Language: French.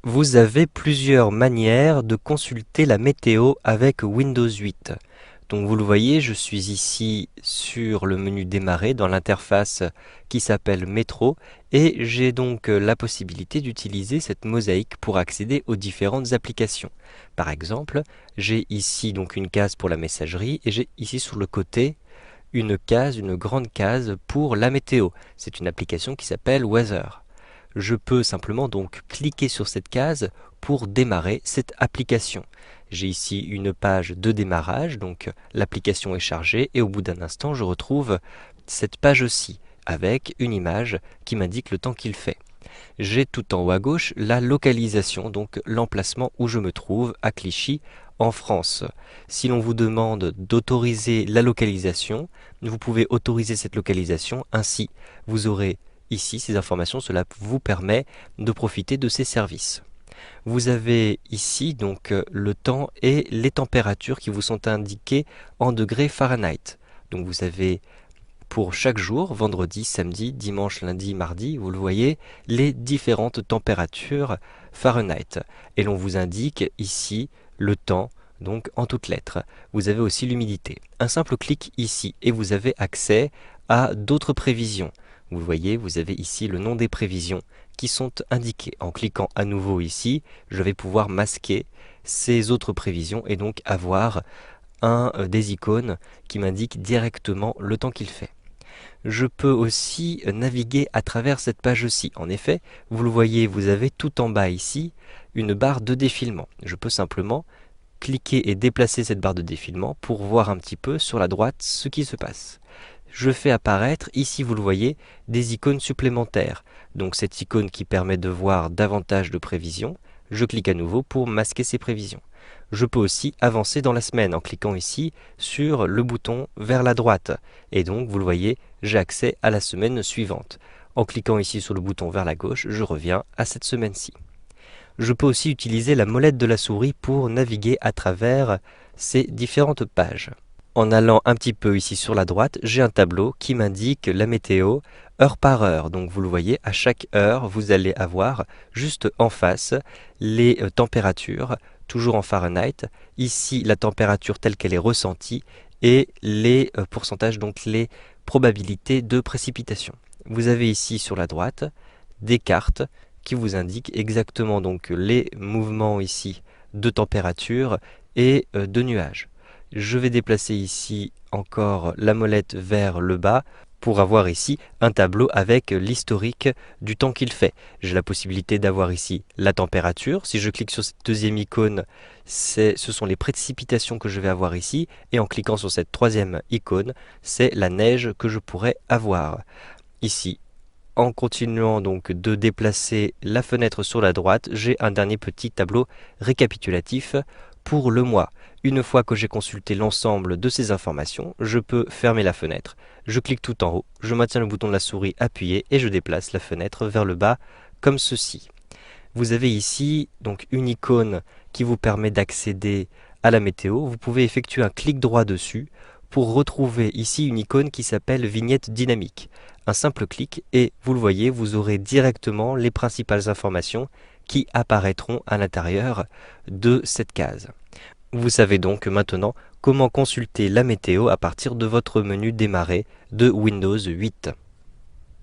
Vous avez plusieurs manières de consulter la météo avec Windows 8. Donc vous le voyez, je suis ici sur le menu démarrer dans l'interface qui s'appelle Métro et j'ai donc la possibilité d'utiliser cette mosaïque pour accéder aux différentes applications. Par exemple, j'ai ici donc une case pour la messagerie et j'ai ici sur le côté une grande case pour la météo. C'est une application qui s'appelle Weather. Je peux simplement donc cliquer sur cette case pour démarrer cette application. J'ai ici une page de démarrage, donc l'application est chargée et au bout d'un instant je retrouve cette page-ci avec une image qui m'indique le temps qu'il fait. J'ai tout en haut à gauche la localisation, donc l'emplacement où je me trouve à Clichy en France. Si l'on vous demande d'autoriser la localisation, vous pouvez autoriser cette localisation, ainsi vous aurez ici ces informations, cela vous permet de profiter de ces services. Vous avez ici donc le temps et les températures qui vous sont indiquées en degrés Fahrenheit. Donc vous avez pour chaque jour, vendredi, samedi, dimanche, lundi, mardi, vous le voyez, les différentes températures Fahrenheit. Et l'on vous indique ici le temps, donc en toutes lettres. Vous avez aussi l'humidité. Un simple clic ici et vous avez accès à d'autres prévisions. Vous voyez, vous avez ici le nom des prévisions qui sont indiquées. En cliquant à nouveau ici, je vais pouvoir masquer ces autres prévisions et donc avoir des icônes qui m'indiquent directement le temps qu'il fait. Je peux aussi naviguer à travers cette page-ci. En effet, vous le voyez, vous avez tout en bas ici une barre de défilement. Je peux simplement cliquer et déplacer cette barre de défilement pour voir un petit peu sur la droite ce qui se passe. Je fais apparaître, ici vous le voyez, des icônes supplémentaires. Donc cette icône qui permet de voir davantage de prévisions, je clique à nouveau pour masquer ces prévisions. Je peux aussi avancer dans la semaine en cliquant ici sur le bouton vers la droite. Et donc, vous le voyez, j'ai accès à la semaine suivante. En cliquant ici sur le bouton vers la gauche, je reviens à cette semaine-ci. Je peux aussi utiliser la molette de la souris pour naviguer à travers ces différentes pages. En allant un petit peu ici sur la droite, j'ai un tableau qui m'indique la météo heure par heure. Donc vous le voyez, à chaque heure, vous allez avoir juste en face les températures, toujours en Fahrenheit. Ici, la température telle qu'elle est ressentie et les pourcentages, donc les probabilités de précipitation. Vous avez ici sur la droite des cartes qui vous indiquent exactement donc les mouvements ici de température et de nuages. Je vais déplacer ici encore la molette vers le bas pour avoir ici un tableau avec l'historique du temps qu'il fait. J'ai la possibilité d'avoir ici la température. Si je clique sur cette deuxième icône, ce sont les précipitations que je vais avoir ici. Et en cliquant sur cette troisième icône, c'est la neige que je pourrais avoir. Ici, en continuant donc de déplacer la fenêtre sur la droite, j'ai un dernier petit tableau récapitulatif pour le mois. Une fois que j'ai consulté l'ensemble de ces informations, je peux fermer la fenêtre. Je clique tout en haut, je maintiens le bouton de la souris appuyé et je déplace la fenêtre vers le bas comme ceci. Vous avez ici donc une icône qui vous permet d'accéder à la météo. Vous pouvez effectuer un clic droit dessus pour retrouver ici une icône qui s'appelle vignette dynamique. Un simple clic et vous le voyez, vous aurez directement les principales informations qui apparaîtront à l'intérieur de cette case. Vous savez donc maintenant comment consulter la météo à partir de votre menu démarrer de Windows 8.